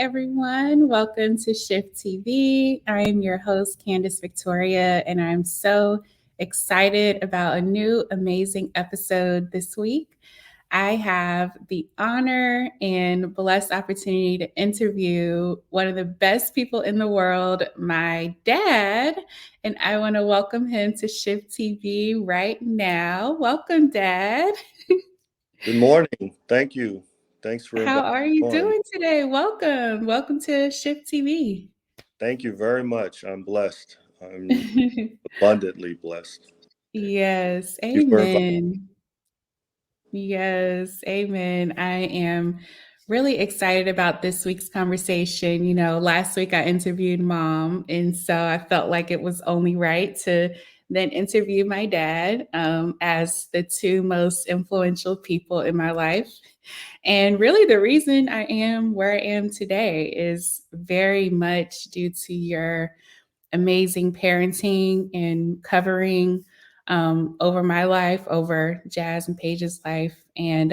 everyone. Welcome to Shift TV. I am your host, Candace Victoria, and I'm so excited about a new amazing episode this week. I have the honor and blessed opportunity to interview one of the best people in the world, my dad, and I want to welcome him to Shift TV right now. Welcome, Dad. Good morning. Thank you. Thanks for How inviting are me you on. doing today? Welcome. Welcome to Shift TV. Thank you very much. I'm blessed. I'm abundantly blessed. Yes, Thank you for inviting. amen. Yes, amen. I am really excited about this week's conversation. Last week I interviewed mom, and so I felt like it was only right to then interview my dad as the two most influential people in my life. And really, the reason I am where I am today is very much due to your amazing parenting and covering over my life, over Jazz and Paige's life. And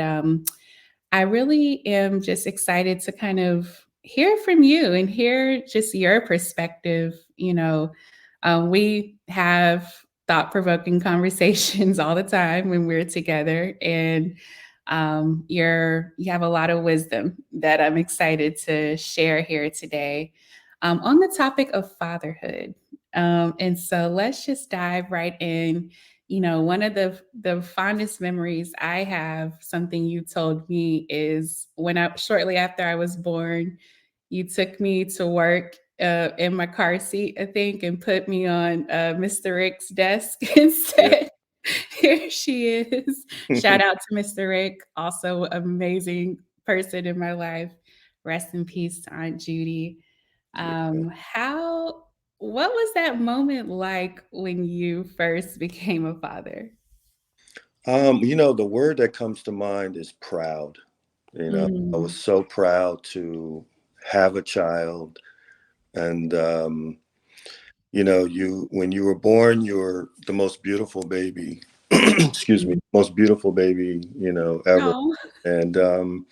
I really am just excited to kind of hear from you and hear just your perspective. We have thought provoking conversations all the time when we're together. And you have a lot of wisdom that I'm excited to share here today on the topic of fatherhood. And so let's just dive right in. One of the fondest memories I have, something you told me, is when I shortly after I was born, you took me to work in my car seat, I think, and put me on Mr. Rick's desk and Yeah. said, "Here she is." Shout out to Mr. Rick, also amazing person in my life. Rest in peace to Aunt Judy. Yeah. How what was that moment like when you first became a father? The word that comes to mind is proud. I was Mm, so proud to have a child. And you when you were born, you were the most beautiful baby. Excuse me, mm. most beautiful baby, ever. No. And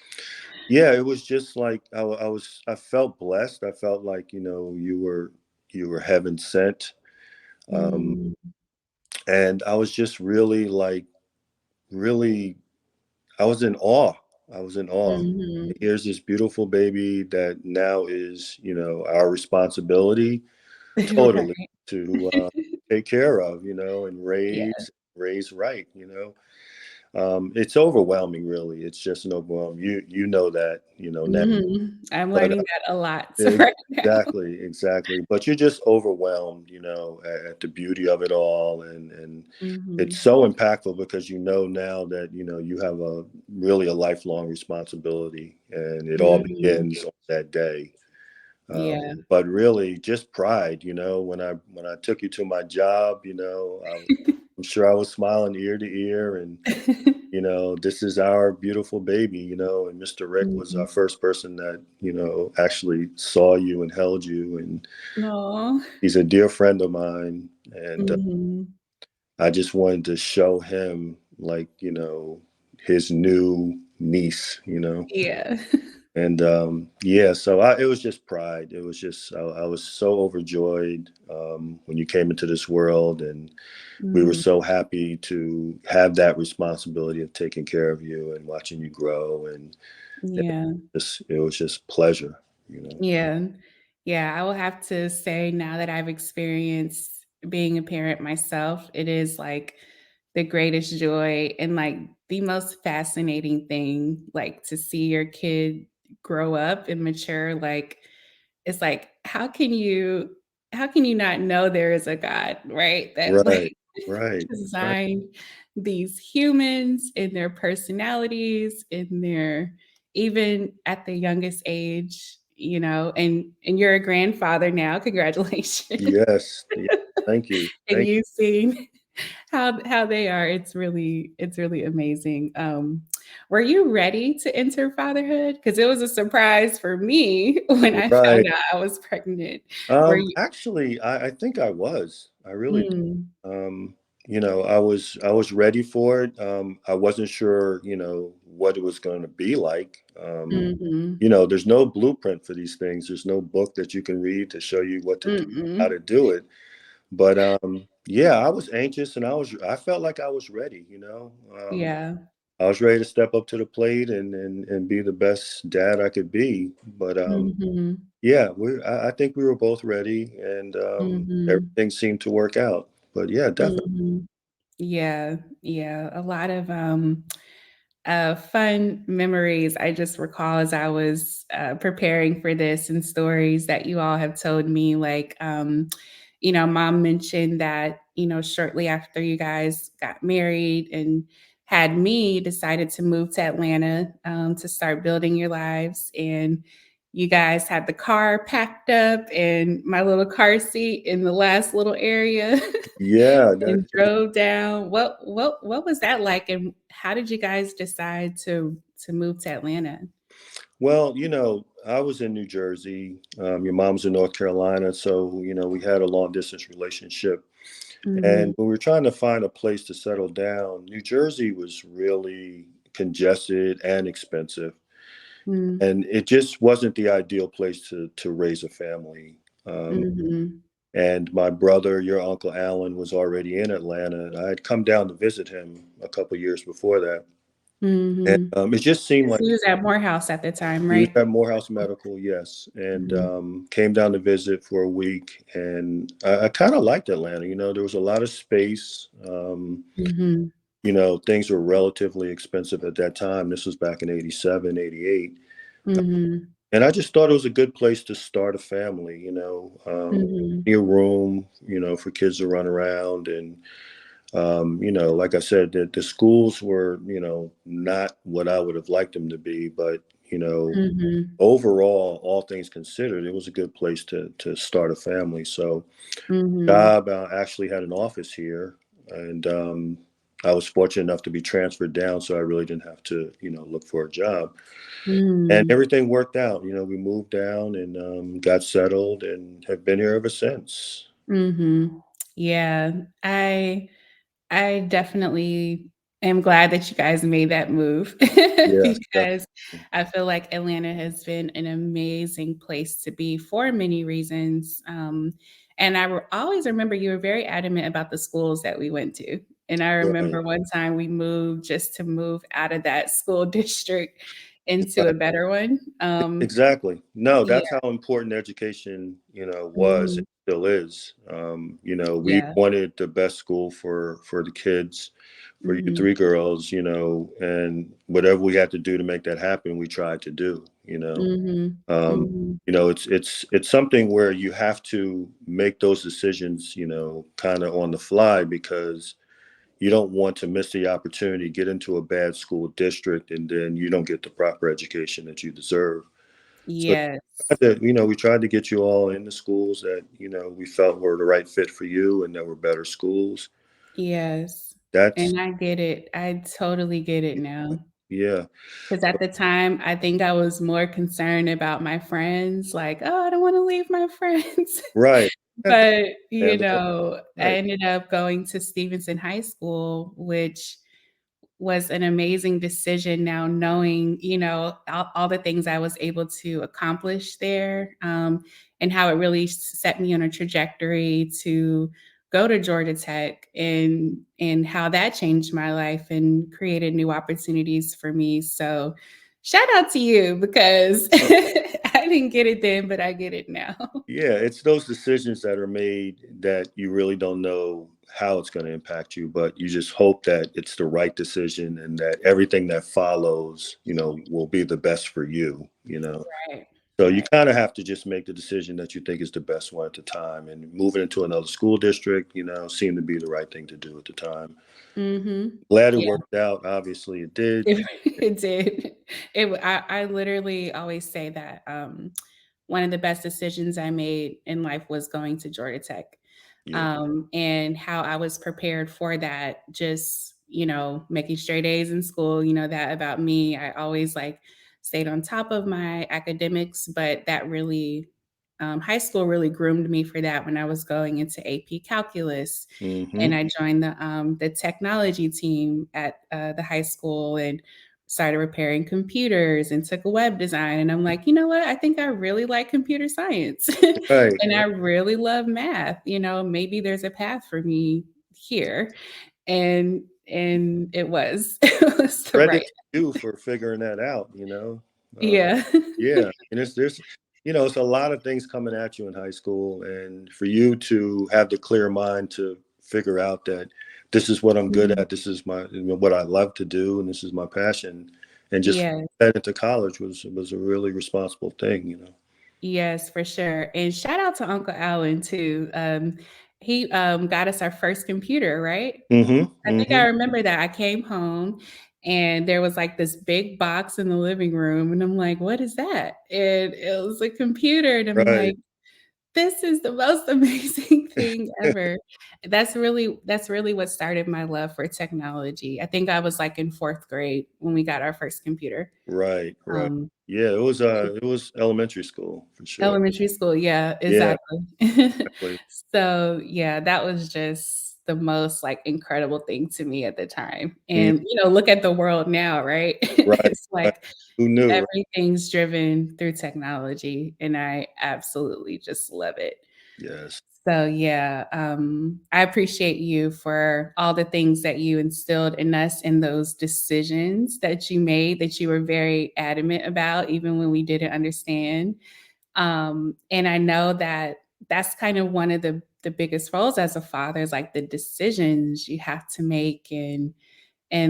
yeah, it was just like I felt blessed. I felt like, you were heaven sent. Um, Mm, and I was just really like really I was in awe. I was in awe. mhm. Here's this beautiful baby that now is, our responsibility totally Right. to take care of, and Yeah. raise right. It's overwhelming, really. It's just an overwhelm. You know that, now. I'm But learning that a lot yeah, right now. exactly. But you're just overwhelmed, at the beauty of it all, and it's Mhm. so impactful because you know now that you have a really a lifelong responsibility, and it all Mhm. begins on that day. Yeah. But really, just pride. When I took you to my job, I'm sure I was smiling ear to ear, and this is our beautiful baby, and Mr. Rick was our Mhm. first person that, actually saw you and held you. And Aw. he's a dear friend of mine. And Mhm. I just wanted to show him, like, his new niece, Yeah. and yeah, so it was just pride. It was just, I was so overjoyed when you came into this world, and we were Mhm. so happy to have that responsibility of taking care of you and watching you grow. And Yeah. it was just pleasure, you know. Yeah. Yeah, I will have to say now that I've experienced being a parent myself, it is like the greatest joy and like the most fascinating thing, like to see your kid grow up and mature. Like it's like how can you not know there is a God, right? That Right, like right, right. designed these humans in their personalities, in their even at the youngest age, and you're a grandfather now. Congratulations. Yes, yeah, thank you, And thank you've seen how they are. It's really amazing. Were you ready to enter fatherhood? Because it was a surprise for me when you. I Right. found out I was pregnant. Were you? Actually, I think I was. I really did. Mm, I was ready for it. I wasn't sure, what it was going to be like. Mhm. There's no blueprint for these things. There's no book that you can read to show you what to do, how Mm-mm. to do it. But yeah, I was anxious and I felt like I was ready. Yeah. I was ready to step up to the plate and be the best dad I could be. But Mhm. yeah, I think we were both ready, and Mhm. everything seemed to work out. But yeah, definitely. Mhm. Yeah, yeah, a lot of fun memories I just recall as I was preparing for this, and stories that you all have told me. Like, mom mentioned that, shortly after you guys got married and had me, decided to move to Atlanta to start building your lives. And you guys had the car packed up and my little car seat in the last little area. Yeah, And drove down. What was that like, and how did you guys decide to move to Atlanta? well, I was in New Jersey. Your mom's in North Carolina, so we had a long distance relationship. Mhm, And when we were trying to find a place to settle down, New Jersey was really congested and expensive, mm, and it just wasn't the ideal place to raise a family. Um, mhm, and my brother, your uncle Alan, was already in Atlanta, and I had come down to visit him a couple years before that. And mhm. it just seemed 'Cause like he was at Morehouse at the time, he was right? at Morehouse Medical, yes, and Mhm, came down to visit for a week. And I kind of liked Atlanta. There was a lot of space. mhm, Things were relatively expensive at that time. This was back in 87, 88. mhm, And I just thought it was a good place to start a family, mhm. a room, for kids to run around. And, like I said, the schools were, not what I would have liked them to be. But, Mhm, overall, all things considered, it was a good place to start a family. So, mhm, job actually had an office here. And I was fortunate enough to be transferred down, so I really didn't have to, look for a job. And mm, everything worked out. We moved down and got settled and have been here ever since. mhm. Yeah, I definitely am glad that you guys made that move Yes, because I feel like Atlanta has been an amazing place to be for many reasons. And always remember you were very adamant about the schools that we went to. And I remember right. one time we moved just to move out of that school district into a better one. Exactly. No, Yeah. that's how important education, was Mhm. and still is. We Yeah. wanted the best school for the kids, for you Mhm. three girls, and whatever we had to do to make that happen, we tried to do. Mhm. Um, Mhm. it's something where you have to make those decisions, kind of on the fly, because you don't want to miss the opportunity, get into a bad school district, and then you don't get the proper education that you deserve. So Yes. we tried to get you all in the schools that, we felt were the right fit for you and that were better schools. Yes, That's and I get it. I totally get it now. Yeah, 'Cause at the time, I think I was more concerned about my friends, like, "Oh, I don't wanna leave my friends." right. That's But, understandable. I Right. ended up going to Stevenson High School, which was an amazing decision now knowing, all the things I was able to accomplish there, and how it really set me on a trajectory to go to Georgia Tech, and how that changed my life and created new opportunities for me. So shout out to you because Oh, I didn't get it then, but I get it now. yeah, it's those decisions that are made that you really don't know how it's going to impact you, but you just hope that it's the right decision and that everything that follows, will be the best for you. Right. So you Right. kind of have to just make the decision that you think is the best one at the time. And moving into another school district, seemed to be the right thing to do at the time. Mhm. Glad it Yeah. worked out. Obviously, it did. It did. I literally always say that, one of the best decisions I made in life was going to Georgia Tech, Yeah. and how I was prepared for that, just, making straight A's in school, that about me. I always, like, stayed on top of my academics, but that really, high school really groomed me for that when I was going into AP Calculus, Hmm. and I joined the technology team at the high school and started repairing computers and took a web design. And I'm like, you know what? I think I really like computer science, Right, and I right. really love math. Maybe there's a path for me here, and it was the Credit right. to you for figuring that out, you know? Uh, Yeah. yeah, and there's it's a lot of things coming at you in high school, and for you to have the clear mind to figure out that this is what I'm good Mhm. at, this is what I love to do, and this is my passion, and just Yeah. head into college was a really responsible thing, you know? Yes, for sure. And shout out to Uncle Alan too. He got us our first computer, right? Hmm. I think I Hmm. remember that. I came home and there was like this big box in the living room, and I'm like, "What is that?" And it was a computer, and I'm Right. like, "This is the most amazing thing ever." That's really what started my love for technology. I think I was like in 4th grade when we got our first computer. Right, right. Um, Yeah, it was elementary school for sure. Elementary school, yeah, Yeah, exactly. exactly. So, yeah, that was just the most, like, incredible thing to me at the time, Mm, and, look at the world now, right? right, It's right. like Who knew, right? everything's driven through technology, and I absolutely just love it. Yes. So, yeah, I appreciate you for all the things that you instilled in us and those decisions that you made that you were very adamant about even when we didn't understand. And I know that that's kind of one of the biggest roles as a father is like the decisions you have to make and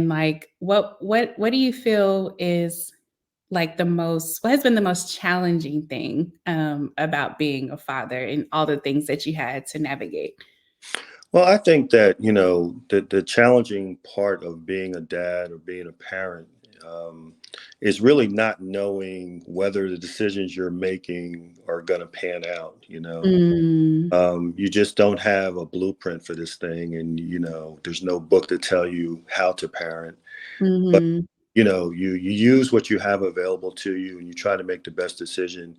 like what do you feel is like what has been the most challenging thing about being a father and all the things that you had to navigate? Well, I think that, the challenging part of being a dad or being a parent um, is really not knowing whether the decisions you're making are going to pan out, you know. Mm, You just don't have a blueprint for this thing, and, there's no book to tell you how to parent. But, mhm, you use what you have available to you, and you try to make the best decision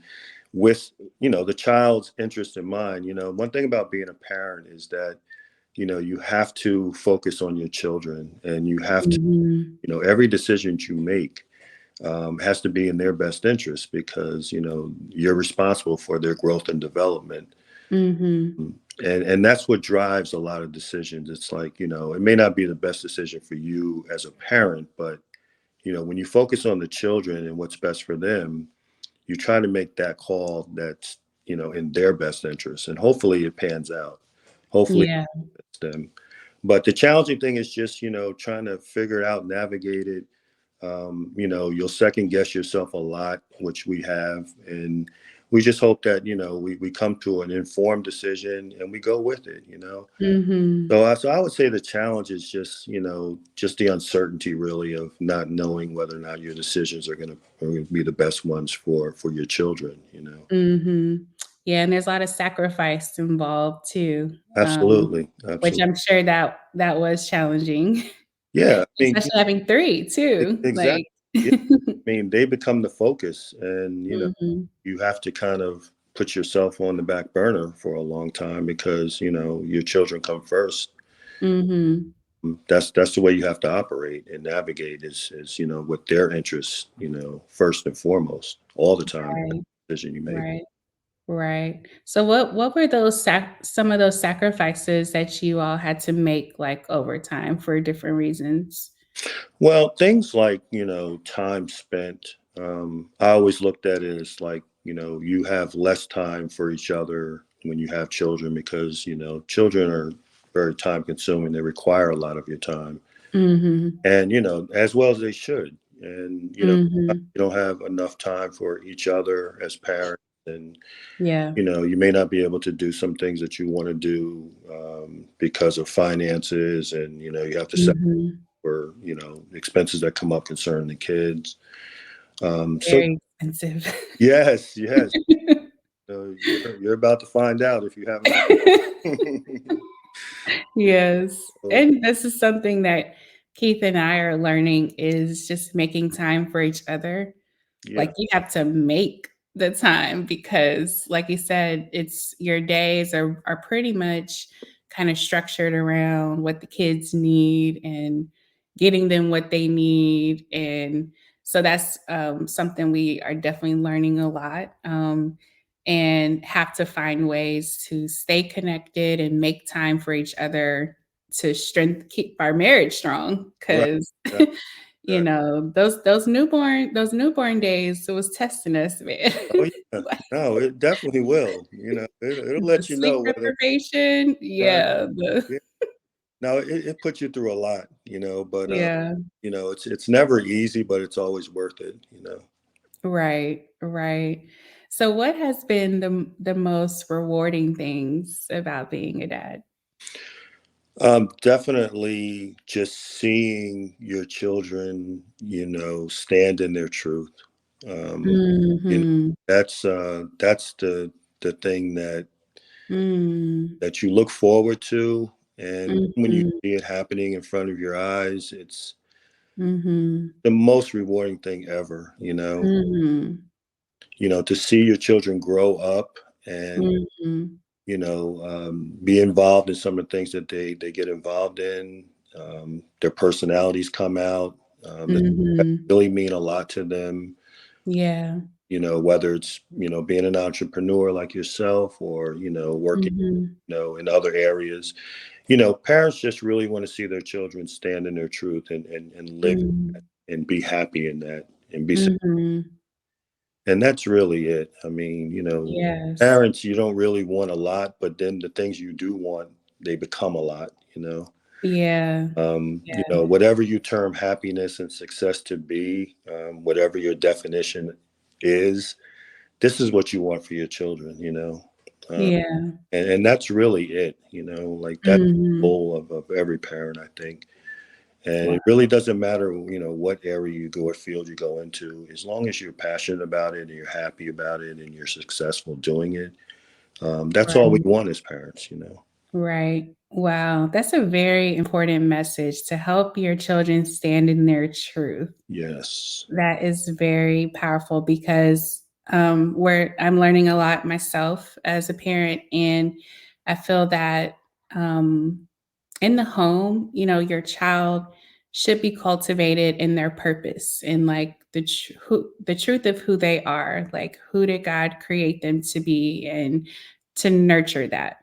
with, the child's interest in mind. One thing about being a parent is that you have to focus on your children, and you have to, mhm, every decision you make has to be in their best interest, because you're responsible for their growth and development. mhm. And that's what drives a lot of decisions. It's like, it may not be the best decision for you as a parent, but when you focus on the children and what's best for them, you try to make that call that's in their best interest, and hopefully it pans out. Hopefully Yeah. it's them. But the challenging thing is just, trying to figure it out, navigate it. You'll second guess yourself a lot, which we have. And we just hope that, we come to an informed decision and we go with it. Mhm. So I would say the challenge is just, just the uncertainty really of not knowing whether or not your decisions are going to be the best ones for your children. Mhm. Yeah, and there's a lot of sacrifice involved too, Absolutely. which Absolutely. I'm sure that was challenging, Yeah. I mean, especially having 3 too, exactly. like Yeah. I mean, they become the focus, and Mhm, you have to kind of put yourself on the back burner for a long time, because your children come first. mhm. That's the way you have to operate and navigate, is with their interests, first and foremost, all the time. Every Right, decision you make. right, right. So what were some of those sacrifices that you all had to make, like, over time for different reasons? Well, things like, time spent. I always looked at it as like, you have less time for each other when you have children, because, children are very time consuming. They require a lot of your time, Mhm, and, as well as they should. And, mhm. you don't have enough time for each other as parents. And, Yeah. you may not be able to do some things that you want to do because of finances, and, you have to set Mhm. for expenses that come up concerning the kids. So Very expensive. yes, yes, you're about to find out if you haven't. Yes, So, and this is something that Keith and I are learning is just making time for each other. Like, yeah, you have to make the time because like you said, it's your days are pretty much kind of structured around what the kids need and getting them what they need. And so that's something we are definitely learning a lot, and have to find ways to stay connected and make time for each other to keep our marriage strong Right. because Exactly. you know, those newborn days, it was testing us, man. Oh yeah. Like, No, it definitely will. It'll the let you sleep know whether. deprivation, Right. yeah, Yeah. No, it puts you through a lot, but yeah, it's never easy, but it's always worth it. right, right. So what has been the most rewarding things about being a dad? Definitely just seeing your children, stand in their truth. Um, you know, Mhm. that's the thing Mm. that you look forward to, and when you Mhm. see it happening in front of your eyes, it's Mhm. the most rewarding thing ever. Mhm. To see your children grow up and Mhm. be involved in some of the things that they get involved in. Their personalities come out. That Mhm. really mean a lot to them. Yeah. Whether it's being an entrepreneur like yourself, or working Mhm. in other areas. Parents just really want to see their children stand in their truth and live Mhm. and be happy in that and be. Mhm. And that's really it. I mean, Yes. parents, you don't really want a lot, but then the things you do want, they become a lot. Yeah. Yeah. Whatever you term happiness and success to be, whatever your definition is, this is what you want for your children. Um, Yeah. and that's really it. Like that's the Mhm. goal of every parent, I think. And Wow. it really doesn't matter, what area you go, what field you go into, as long as you're passionate about it and you're happy about it and you're successful doing it. That's all we Right. want as parents. Right. Wow. That's a very important message to help your children stand in their truth. Yes. That is very powerful because where I'm learning a lot myself as a parent, and I feel that um, in the home, your child should be cultivated in their purpose and like the truth of who they are, like who did God create them to be, and to nurture that.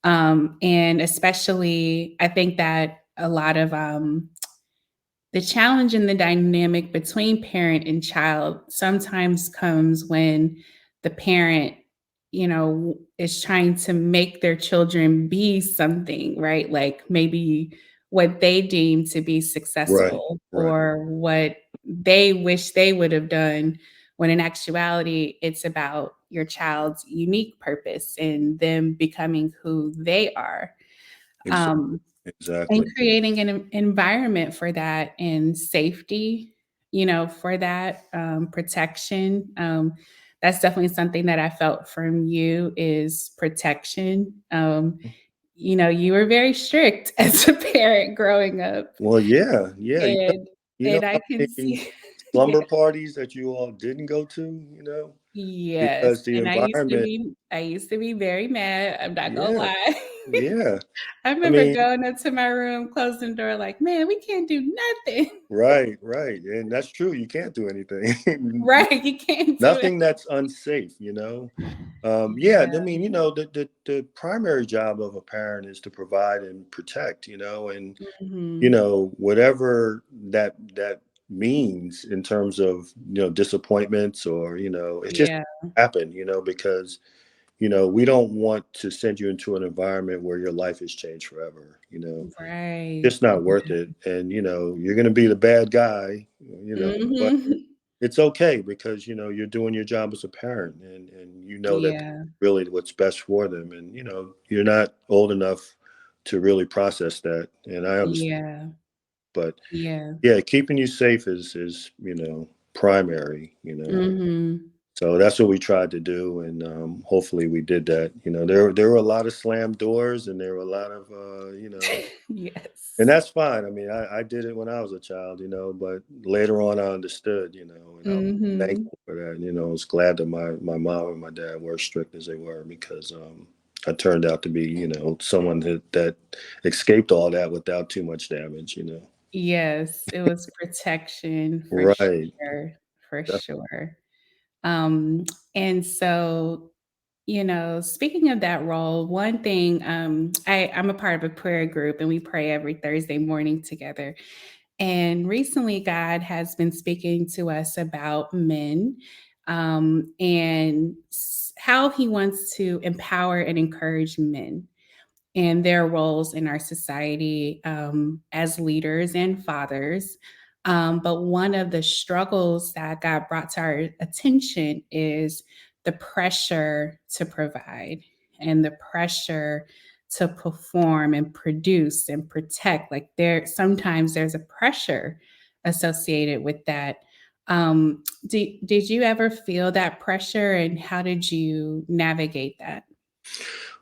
And especially, I think that a lot of the challenge in the dynamic between parent and child sometimes comes when the parent, is trying to make their children be something, right? Like maybe what they deem to be Right. successful Right. or what they wish they would have done, when in actuality, it's about your child's unique purpose and them becoming who they are. Ex- Um, and Exactly. creating an environment for that and safety, for that protection. That's definitely something that I felt from you is protection. You were very strict as a parent growing up, Well, yeah. Yeah. and How I can many see, yeah, slumber parties that you all didn't go to, yes. because the And environment, I used to be very mad. I'm not gonna yeah. lie. Yeah. I I remember mean, going up to my room, closing the door, like, man, we can't do nothing. right, right. And that's true. You can't do anything. Right, you can't do it. Nothing that's unsafe. Yeah, I Yeah. mean, the primary job of a parent is to provide and protect, and Mhm. whatever that means in terms of disappointments, or it just Yeah, happen, because we don't want to send you into an environment where your life is changed forever. right. Just not worth it. And you're going to be the bad guy, but Mhm. it's okay, because you're doing your job as a parent, and that Yeah, really what's best for them, and you're not old enough to really process that, and I understand. yeah, But yeah. yeah, keeping you safe is primary. Mhm. So that's what we tried to do, and hopefully we did that. There were a lot of slam doors, and there were a lot of and Yes. that's fine. I mean, I did it when I was a child, but later on I understood, and I'm Mhm. thankful for that. I was glad that my mom and my dad were strict as they were, because I turned out to be, someone that escaped all that without too much damage. Yes, it was protection for Right. sure, for Def- sure. Um, and so, speaking of that role, one thing, I'm a part of a prayer group and we pray every Thursday morning together. And recently, God has been speaking to us about men and how he wants to empower and encourage men and their roles in our society as leaders and fathers. But one of the struggles that God brought to our attention is the pressure to provide and the pressure to perform and produce and protect. Like sometimes there's a pressure associated with that. Did you ever feel that pressure, and how did you navigate that?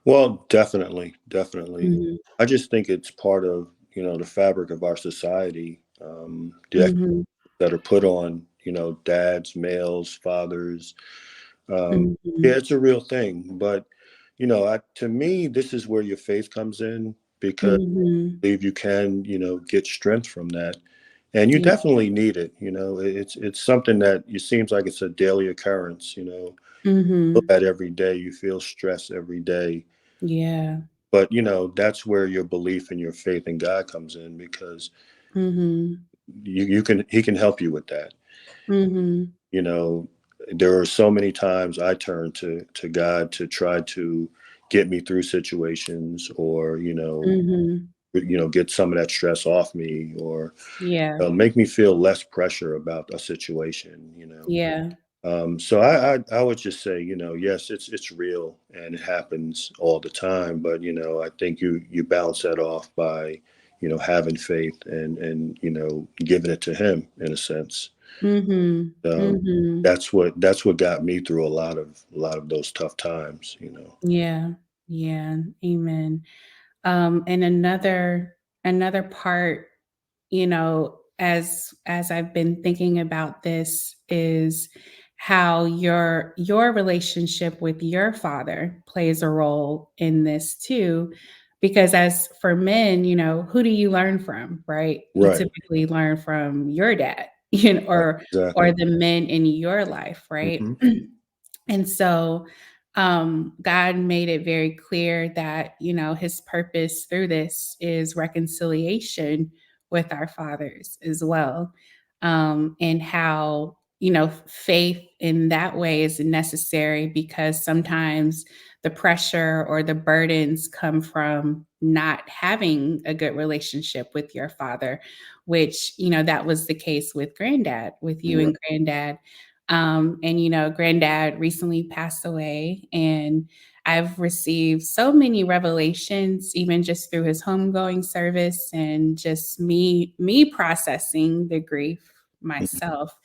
Well, definitely, definitely. Mhm. I just think it's part of, the fabric of our society. The Mhm. that are put on, dads, males, fathers. Yeah, Mhm. it's a real thing. But, to me, this is where your faith comes in, because Mhm. I believe you can, get strength from that. And you Yeah. definitely need it. It's something that it seems like it's a daily occurrence. Feel Mhm. that every day. You feel stress every day. Yeah. But, that's where your belief and your faith in God comes in, because Mhm. he can help you with that. Mhm. you know there are so many times I turn to God to try to get me through situations, or Mhm. get some of that stress off me, or Yeah. make me feel less pressure about a situation. Yeah. So I would just say, yes, it's real and it happens all the time, but I think you bounce that off by having faith, and giving it to him in a sense. Mhm. um, Mhm. that's what got me through a lot of those tough times. Yeah. Yeah. Amen. And another part, as I've been thinking about this, is how your relationship with your father plays a role in this too. Because as for men, who do you learn from, right? You Right. typically learn from your dad, Right. or Exactly. the men in your life, right? Hmm. And so God made it very clear that, his purpose through this is reconciliation with our fathers as well. And how, faith in that way is necessary, because sometimes the pressure or the burdens come from not having a good relationship with your father, which, that was the case with granddad, with you Right. and granddad. And granddad recently passed away, and I've received so many revelations, even just through his homegoing service, and just me processing the grief myself.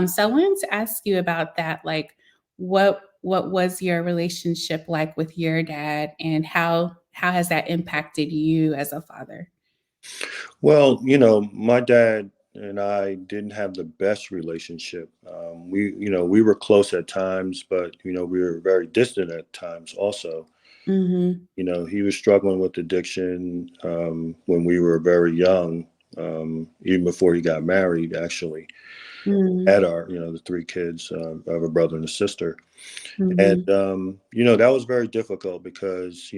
So I wanted to ask you about that. Like, what was your relationship like with your dad, and how has that impacted you as a father? Well, my dad and I didn't have the best relationship. We were close at times, but we were very distant at times also. Mhm. He was struggling with addiction when we were very young, even before he got married, actually. Mhm. Had our, the three kids, I have a brother and a sister. And, Mhm. that was very difficult, because,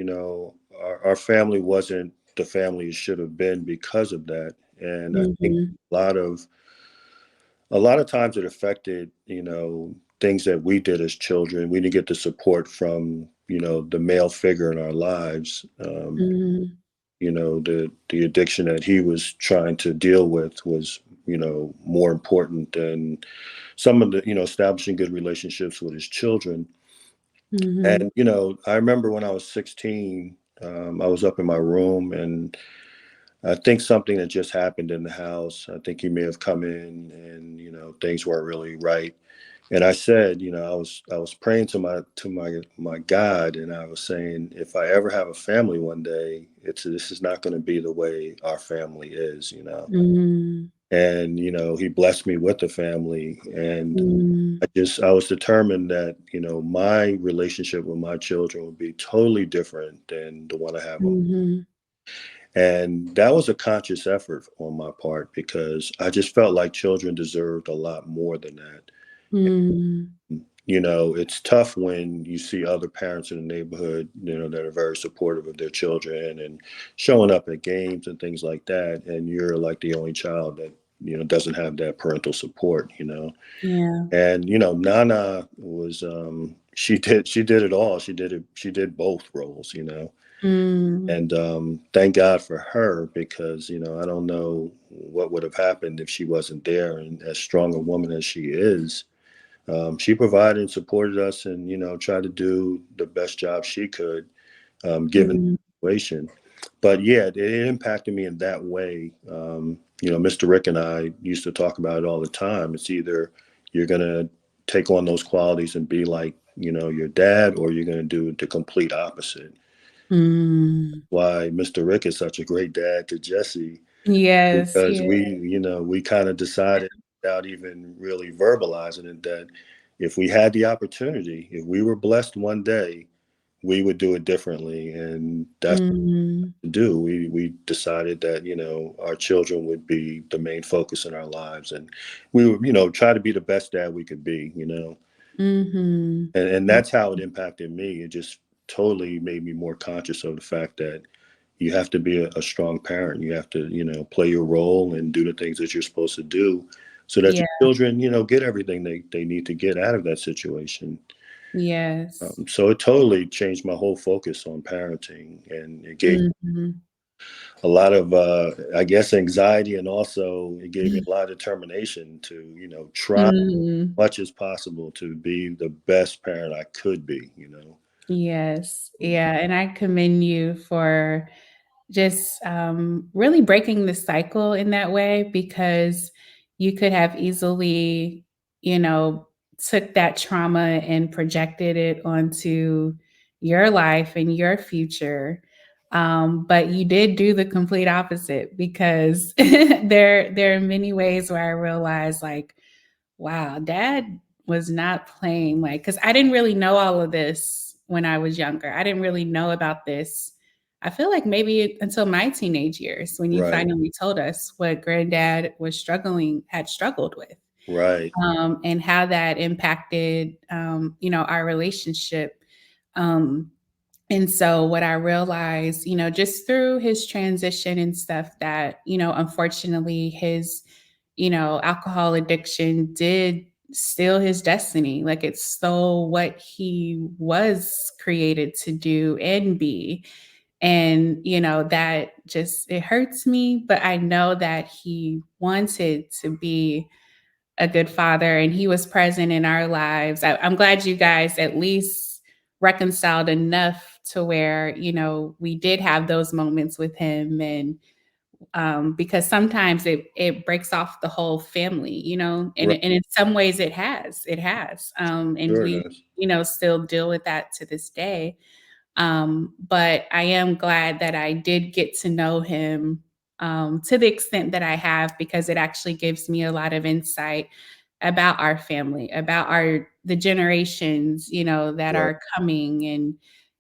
our family wasn't the family it should have been because of that. And I think Mhm. a lot of, a lot of times it affected, things that we did as children. We didn't get the support from, the male figure in our lives. Mhm. The addiction that he was trying to deal with was, more important than some of the, establishing good relationships with his children. Mhm. And, I remember when I was 16, I was up in my room, and I think something had just happened in the house. I think he may have come in, and, things weren't really right. And I said, I was praying to my God, and I was saying, if I ever have a family one day, this is not going to be the way our family is. Mm, And He blessed me with a family, and mm, I was determined that my relationship with my children would be totally different than the one I have. mhm, And that was a conscious effort on my part because I just felt like children deserved a lot more than that. mm, It's tough when you see other parents in the neighborhood, that are very supportive of their children and showing up at games and things like that. And you're like the only child that, doesn't have that parental support. yeah, And, Nana was, she did it all. She did both roles. mm, And thank God for her because, I don't know what would have happened if she wasn't there. And as strong a woman as she is, she provided and supported us and, tried to do the best job she could, given mm, the situation. But yeah, it impacted me in that way. Mr. Rick and I used to talk about it all the time. It's either you're going to take on those qualities and be like, your dad, or you're going to do the complete opposite. mm. Why Mr. Rick is such a great dad to Jesse, Yes, because yeah. we kind of decided without even really verbalizing it that if we had the opportunity, if we were blessed one day, we would do it differently. And that's Mm, what we do. We decided that, our children would be the main focus in our lives. And we would, try to be the best dad we could be. mhm, And that's how it impacted me. It just totally made me more conscious of the fact that you have to be a strong parent. You have to, play your role and do the things that you're supposed to do so that yeah, your children, get everything they need to get out of that situation. yes. So it totally changed my whole focus on parenting, and it gave Mhm. a lot of, I guess, anxiety, and also it gave me a lot of determination to, try as Mhm. much as possible to be the best parent I could be. Yes, yeah, and I commend you for just, really breaking the cycle in that way because you could have easily, you know, took that trauma and projected it onto your life and your future. But you did do the complete opposite because there are many ways where I realized like, wow, dad was not playing like because I didn't really know all of this when I was younger. I didn't really know about this. I feel like maybe until my teenage years when you Right, finally told us what granddad was had struggled with, right, and how that impacted, our relationship. Um, and so what I realized, just through his transition and stuff that, unfortunately his, alcohol addiction did steal his destiny. Like it stole what he was created to do and be. And, that just, it hurts me, but I know that he wanted to be a good father and he was present in our lives. I'm glad you guys at least reconciled enough to where, we did have those moments with him and because sometimes it breaks off the whole family, right. and in some ways it has, and Sure it we, does. still deal with that to this day. But I am glad that I did get to know him to the extent that I have, because it actually gives me a lot of insight about our family, about the generations, that Right, are coming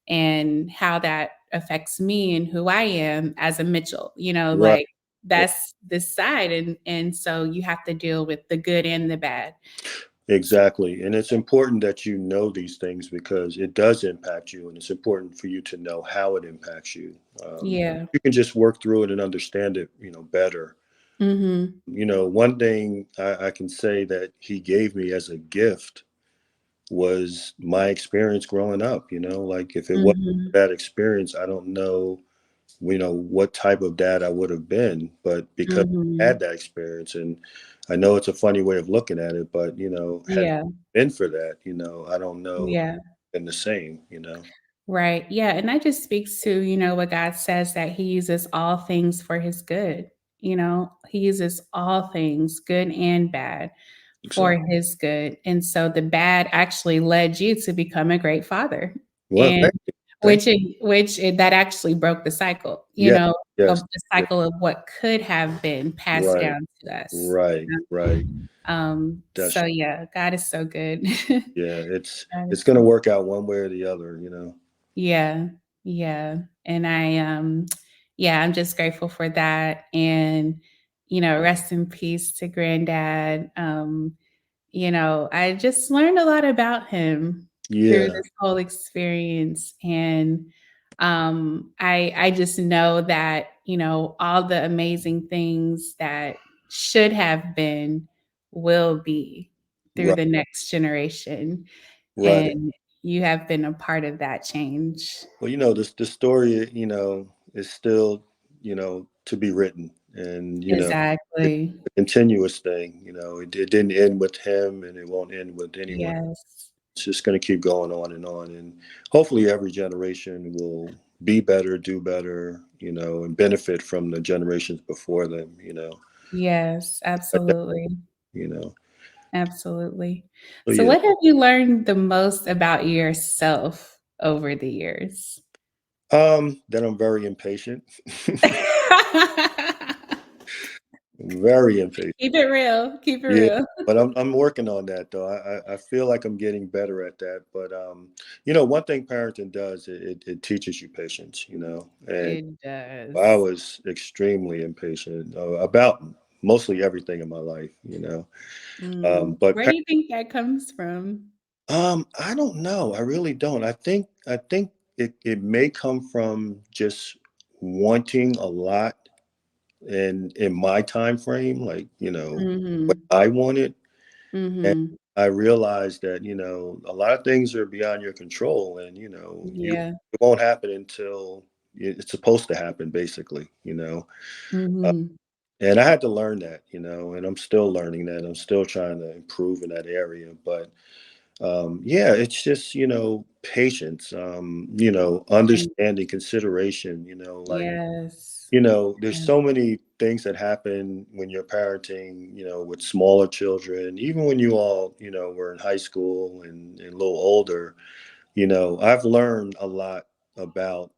and how that affects me and who I am as a Mitchell, right. like that's this side. And so you have to deal with the good and the bad. Exactly. And it's important that you know these things because it does impact you, and it's important for you to know how it impacts you. Yeah. You can just work through it and understand it, better. Mhm. One thing I can say that he gave me as a gift was my experience growing up. Like if it wasn't Mhm. that experience, I don't know, what type of dad I would have been. But because I had Mhm. that experience, and I know it's a funny way of looking at it, but had it Yeah. been for that, I don't know, Yeah. been the same. Right. Yeah. And that just speaks to, what God says that He uses all things for His good. He uses all things, good and bad. for So, his good. And so the bad actually led you to become a great father. well, And thank you. Thank that actually broke the cycle, you. Yeah. of Yes. the Yeah. cycle of what could have been passed Right. down to us. Right. Right. That's So yeah, God is so good. yeah. God It's is gonna so work out one way or the other. You know. Yeah, yeah, and yeah, I'm just grateful for that, and, rest in peace to granddad. I just learned a lot about him through Yeah. this whole experience, and, I just know that, all the amazing things that should have been will be through Right. the next generation, Right. and you have been a part of that change. Well, the story, is still, to be written, and it's Exactly. a continuous thing. It didn't end with him, and it won't end with anyone. Yes. It's just going to keep going on, and hopefully every generation will be better, do better, and benefit from the generations before them. Yes, But absolutely. you know, Absolutely. so So yeah. what have you learned the most about yourself over the years? That I'm very impatient, very impatient. Keep it real. Keep it Yeah, real. but I'm working on that though. I feel like I'm getting better at that. But one thing parenting does, it teaches you patience. And It I does. was extremely impatient about mostly everything in my life. But Where do you think that comes from? I don't know. I really don't. I think it may come from just wanting a lot in my time frame, like what Mhm. I wanted. And Mhm. I realized that, a lot of things are beyond your control, and, Yeah. it won't happen until it's supposed to happen, basically, Uh, Mhm. and I had to learn that, and I'm still learning that. I'm still trying to improve in that area. But yeah, it's just, patience, Mm. understanding, consideration, like, Yes. there's Yeah. so many things that happen when you're parenting, with smaller children, even when you all, were in high school and a little older. I've learned a lot about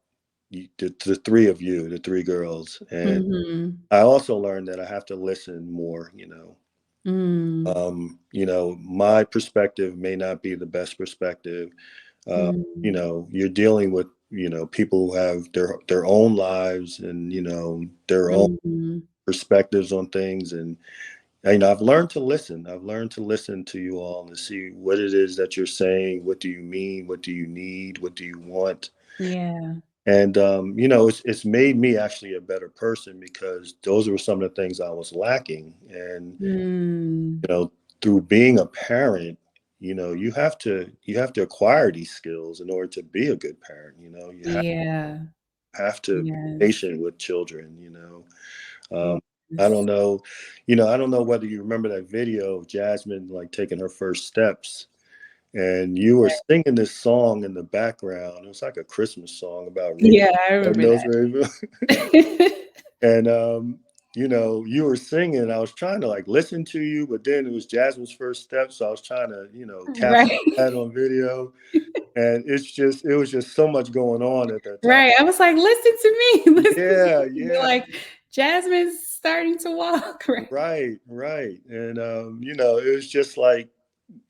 the three of you, the three girls. And Mhm. I also learned that I have to listen more. Mm. My perspective may not be the best perspective. uh, Mm. you're dealing with people who have their own lives, and their own Mhm. perspectives on things. And I've learned to listen to you all and to see what it is that you're saying. What do you mean? What do you need? What do you want? Yeah. And it's made me actually a better person, because those were some of the things I was lacking. And Mm. through being a parent, you have to acquire these skills in order to be a good parent. You Yeah. have to be Yes. patient with children. um, I don't Yes. know, I don't know whether you remember that video of Jasmine, like, taking her first steps, and you were singing this song in the background. It was like a Christmas song about Yeah, I remember red-nosed that. reindeer. And you were singing. I was trying to, like, listen to you, but then it was Jasmine's first step, so I was trying to, capture Right. that on video. And it was just so much going on at that time. Right. I was like, "Listen to me. Listen to Yeah, me." You're yeah, like, "Jasmine's starting to walk." Right. right, right. And it was just like,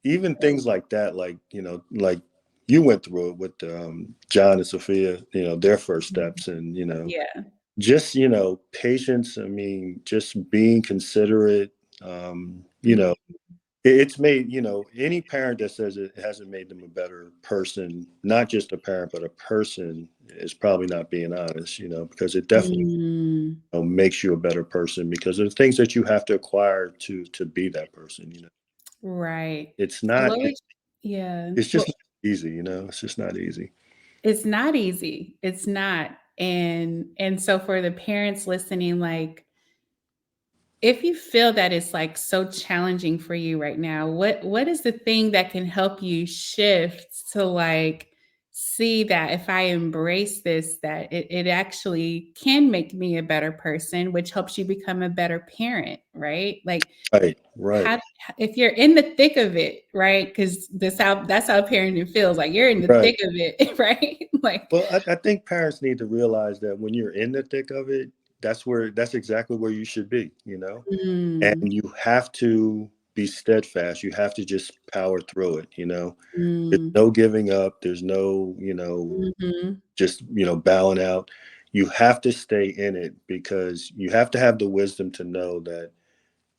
even things like that, like you went through it with John and Sophia, their first Mhm. steps. And Yeah. just patience. I mean, just being considerate. Mhm. It's made, any parent that says it hasn't made them a better person, not just a parent but a person, is probably not being honest. Because it definitely, Mm. makes you a better person, because of the things that you have to acquire to be that person. Right. It's So not what would yeah. it's Well, just not easy. It's just not easy. it's not easy. It's not. And so for the parents listening, like, if you feel that it's, like, so challenging for you right now, what is the thing that can help you shift to, like, see that if I embrace this, that it actually can make me a better person, which helps you become a better parent, right? Like Right, right, how if you're in the thick of it, right? Because that's how parenting feels. Like you're in the right. thick of it, right? Like, Well, I think parents need to realize that when you're in the thick of it, that's exactly where you should be, you know? And mm, you have to be steadfast. You have to just power through it, you know? There's mm, no giving up. There's no, mhm, just, bowing out. You have to stay in it because you have to have the wisdom to know that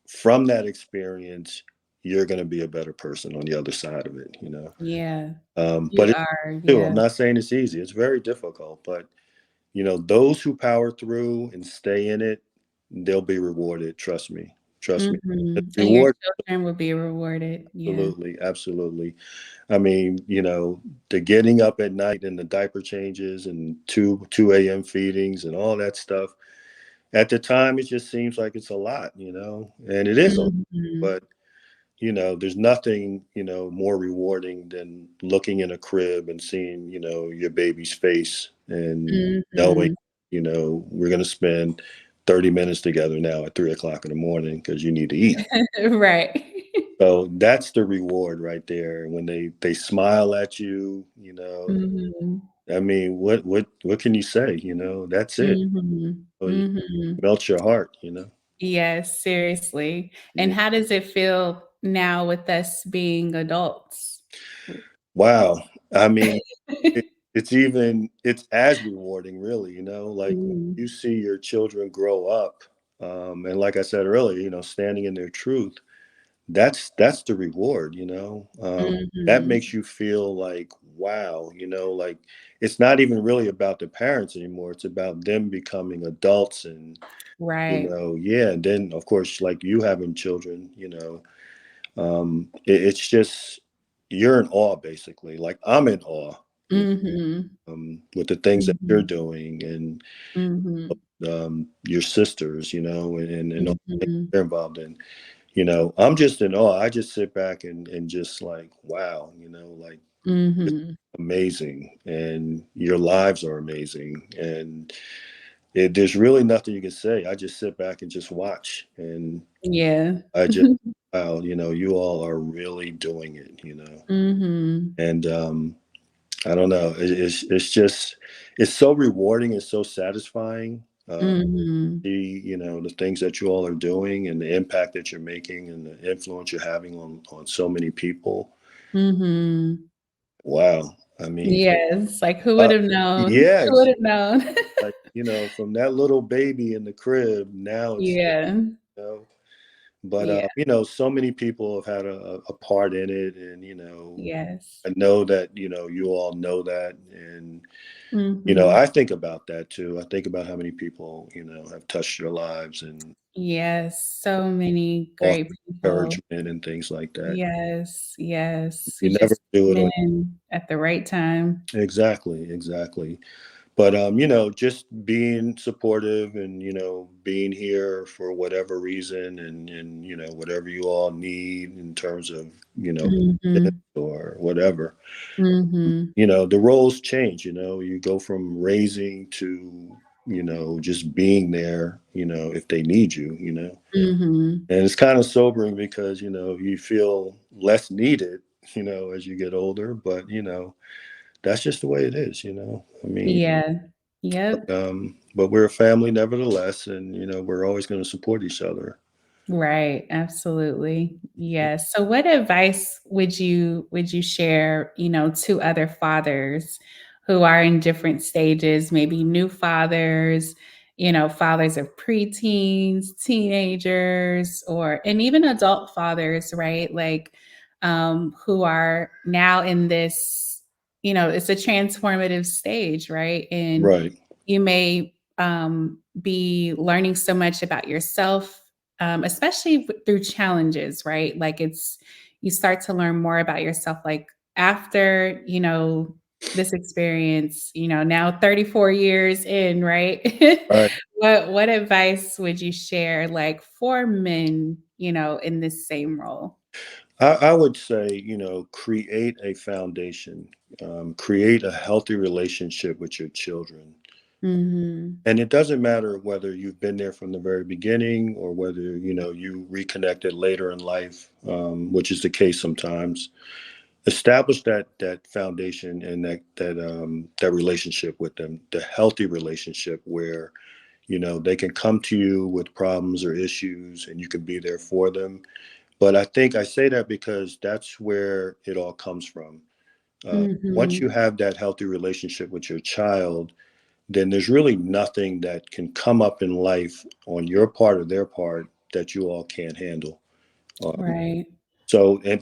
from that experience, you're going to be a better person on the other side of it, you know? yeah, But you it's are, too, I'm yeah, not saying it's easy. It's very difficult, but those who power through and stay in it, they'll be rewarded. Trust me. Trust me. The mhm, and your reward, children will be rewarded, yeah, absolutely, absolutely. I mean, the getting up at night and the diaper changes and two a.m. feedings and all that stuff. At the time, it just seems like it's a lot, and it is a lot. mhm, But there's nothing, more rewarding than looking in a crib and seeing, your baby's face and knowing, mhm, we're going to spend 30 minutes together now at 3 o'clock in the morning because you need to eat. right, So that's the reward right there. When they smile at you, mhm, I mean, what can you say? That's it. mhm, It mhm. melts your heart. Yes, seriously. And Yeah. how does it feel now with us being adults? Wow. I mean, it, it's as rewarding, really, like when Mm, you see your children grow up, and like I said earlier, standing in their truth. That's the reward. That mhm, makes you feel like, wow, like it's not even really about the parents anymore. It's about them becoming adults, and right. yeah. And then of course, like you having children, it's just, you're in awe, basically. Like I'm in awe, Mhm, with the things that you're mhm, doing, and mhm, your sisters, and all the things mhm, they're involved in. I'm just in awe. I just sit back and just like, wow, like it's mhm. amazing, and your lives are amazing, and there's really nothing you can say. I just sit back and just watch, and Yeah. I just, wow, you all are really doing it. Mhm, And I don't know. It's just, it's so rewarding and so satisfying. mhm, See, the things that you all are doing and the impact that you're making and the influence you're having on so many people. mhm. Wow. I mean, Yes, like, who would uh, have known? yeah, Who would have known? like, from that little baby in the crib, now it's, Yeah, you know, but, yeah, so many people have had a part in it. And, yes. I know that, you all know that. And, Mhm. I think about that too. I think about how many people, have touched your lives and Yes, so many offer great people. encouragement and things like that. Yes, yes, who You never just do came it on. in at the right time. Exactly, exactly. But just being supportive and being here for whatever reason, and whatever you all need in terms of guidance Mhm, or whatever. mhm, The roles change. You go from raising to just being there. If they need you. mhm. And it's kind of sobering because you feel less needed. As you get older, but that's just the way it is. I mean, Yeah. Yep. but we're a family nevertheless, and we're always going to support each other. Right, absolutely. Yes. So what advice would you share, to other fathers who are in different stages, maybe new fathers, fathers of preteens, teenagers, or and even adult fathers, right? Like who are now in this, it's a transformative stage, right? And Right, you may be learning so much about yourself, especially through challenges, right? Like you start to learn more about yourself, like after, this experience, now 34 years in, right? right. What advice would you share like for men, in this same role? I would say, create a foundation, create a healthy relationship with your children. Mhm. And it doesn't matter whether you've been there from the very beginning or whether, you reconnected later in life, which is the case sometimes. Establish that foundation and that relationship with them, the healthy relationship where, they can come to you with problems or issues and you can be there for them. But I think I say that because that's where it all comes from. Once you Mhm. have that healthy relationship with your child, then there's really nothing that can come up in life on your part or their part that you all can't handle. Um, Right.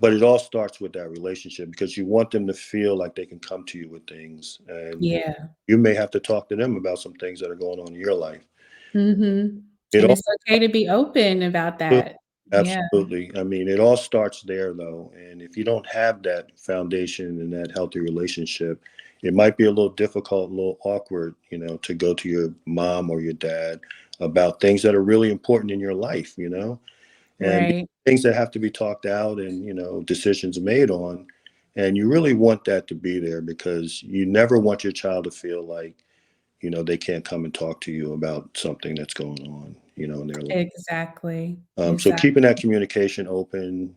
but it all starts with that relationship because you want them to feel like they can come to you with things, and Yeah. you may have to talk to them about some things that are going on in your life. Mhm. It And all it's okay to be open about that. Yeah. Absolutely. I mean, it all starts there, though. And if you don't have that foundation and that healthy relationship, it might be a little difficult, a little awkward, to go to your mom or your dad about things that are really important in your life, and Right. things that have to be talked out and, decisions made on. And you really want that to be there because you never want your child to feel like, they can't come and talk to you about something that's going on, in their life. Exactly. So Exactly. keeping that communication open,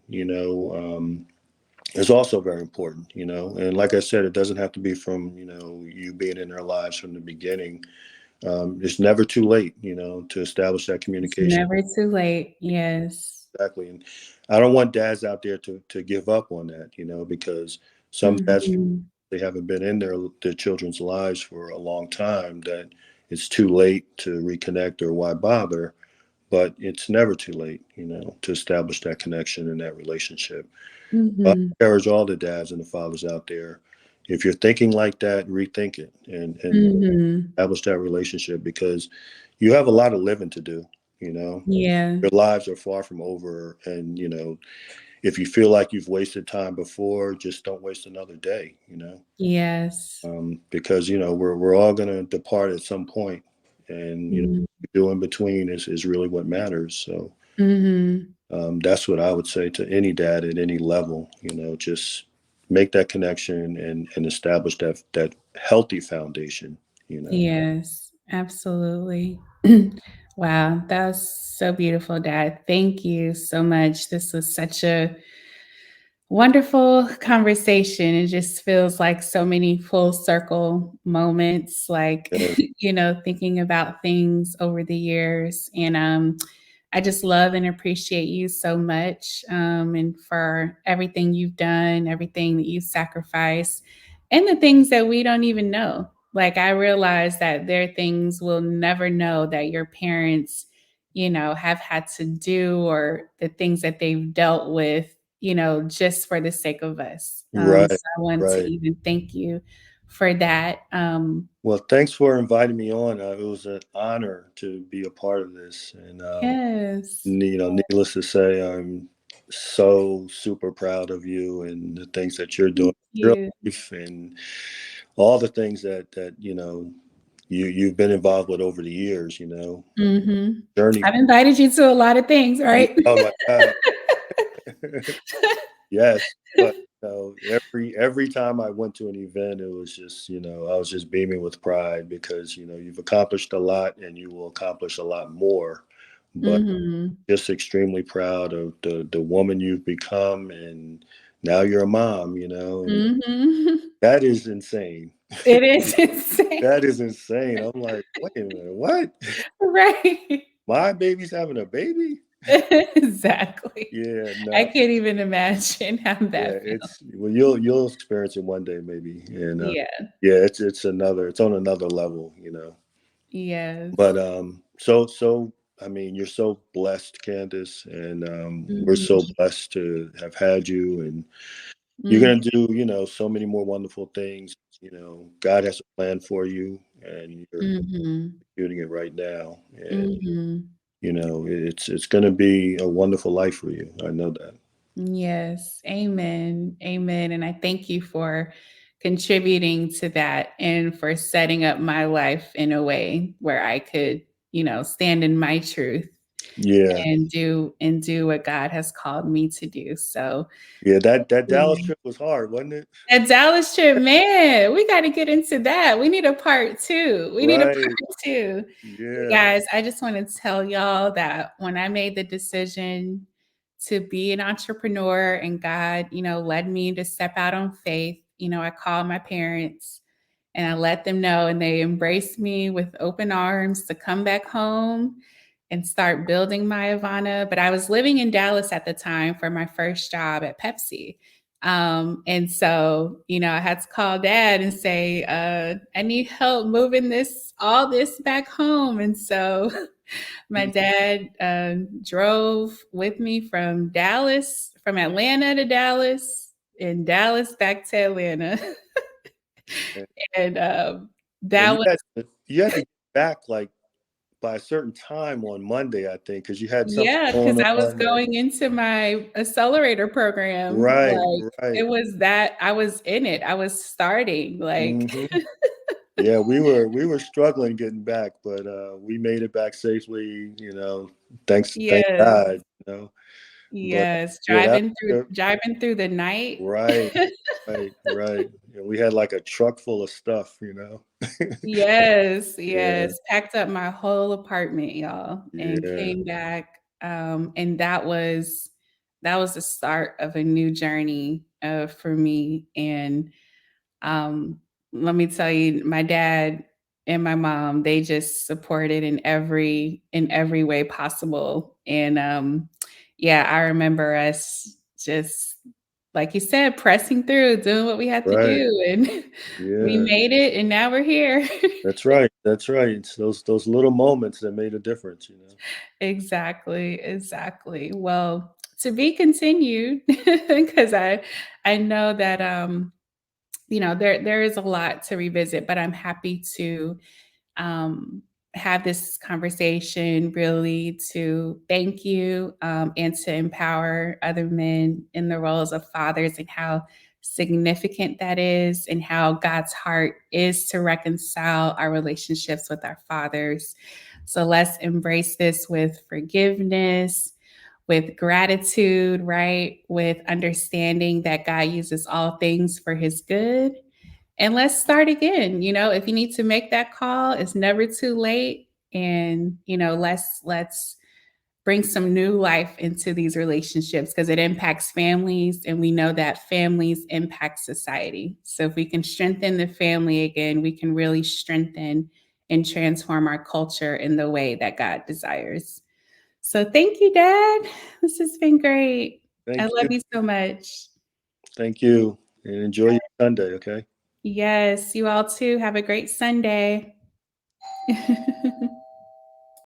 is also very important, and like I said, it doesn't have to be from, you being in their lives from the beginning. It's never too late, to establish that It's communication. never too late. Yes. Exactly. And I don't want dads out there to give up on that, because some dads, Mhm. they haven't been in their children's lives for a long time, that it's too late to reconnect or why bother. But it's never too late, to establish that connection and that relationship. I Mhm. encourage all the dads and the fathers out there, if you're thinking like that, rethink it and Mhm. establish that relationship because you have a lot of living to do. You know, Yeah. your lives are far from over, and if you feel like you've wasted time before, just don't waste another day. Yes. Because we're all gonna depart at some point, and Mhm. do in between is really what matters. So Mhm. that's what I would say to any dad at any level. Just make that connection and establish that healthy foundation. You know, Yes, absolutely. Wow, that was so beautiful, Dad. Thank you so much. This was such a wonderful conversation. It just feels like so many full circle moments, like, yeah, thinking about things over the years. And I just love and appreciate you so much, and for everything you've done, everything that you sacrificed, and the things that we don't even know. Like, I realize that there are things we'll never know that your parents, have had to do, or the things that they've dealt with, just for the sake of us. right, So I want to right. even thank you for that. Well, thanks for inviting me on. It was an honor to be a part of this, and Yes. needless to say, I'm so super proud of you and the things that you're doing Thank in your you. life and all the things that you've been involved with over the years. Mhm. Journey. I've invited you to a lot of things, Yeah, right? oh my God. Yes, but every time I went to an event, it was just I was just beaming with pride because you've accomplished a lot and you will accomplish a lot more. But Mhm. just extremely proud of the woman you've become, and now you're a mom. And Mhm. that is insane. It is insane. That is insane. I'm like, wait a minute, what? Right. My baby's having a baby? Exactly. Yeah, I no. can't even imagine how Yeah, that feels. it's well, you'll experience it one day maybe, and Yeah. yeah, it's on another level. Yes. But so I mean, you're so blessed, Candace, and we're so Mhm. blessed to have had you, and you're Mm. gonna do so many more wonderful things. God has a plan for you, and you're Mhm. executing it right now, and Mhm. it's gonna be a wonderful life for you. I know that. Yes. Amen. Amen. And I thank you for contributing to that and for setting up my life in a way where I could, stand in my truth. Yeah. and do what God has called me to do. So Yeah, that Dallas yeah. trip was hard, wasn't it? That Dallas trip, man, we got to get into that. We need a part two. We need a Right. part two. Yeah. Guys, I just want to tell y'all that when I made the decision to be an entrepreneur and God, led me to step out on faith, I called my parents and I let them know, and they embraced me with open arms to come back home and start building my Ivana. But I was living in Dallas at the time for my first job at Pepsi. And so, I had to call dad and say, I need help moving all this back home. And so my dad drove with me from Atlanta to Dallas, and Dallas back to Atlanta. And And that was, you had to get back like by a certain time on Monday, I think, because you had something yeah, because going I was on. going into my accelerator program. Right, Like, it right. was that I was in it. I was starting. Like, Hmm. Yeah, we were struggling getting back, but we made it back safely. Thank yes, God. But yes, yeah, that driving through the night. right, right, right. Yeah, we had like a truck full of stuff. Yes, Yeah, yes, packed up my whole apartment, y'all, and yeah, came back, and that was the start of a new journey, for me, and, um, let me tell you, my dad and my mom, they just supported in every way possible, and, yeah, I remember us just, like you said, pressing through, doing what we had to right. do, and we Yeah, made it, and now we're here. that's right. That's right. It's those little moments that made a difference. Exactly, exactly. Well, to be continued, because I know that there is a lot to revisit, but I'm happy to um, have this conversation really to thank you, and to empower other men in the roles of fathers, and how significant that is, and how God's heart is to reconcile our relationships with our fathers. So let's embrace this with forgiveness, with gratitude, right? With understanding that God uses all things for his good, and let's start again. If you need to make that call, it's never too late. And let's bring some new life into these relationships, because it impacts families, and we know that families impact society. So if we can strengthen the family again, we can really strengthen and transform our culture in the way that God desires. So thank you, Dad. This has been great. I Thank love you. you so much. Thank you. And enjoy your Sunday, okay? Yes, you all too. Have a great Sunday.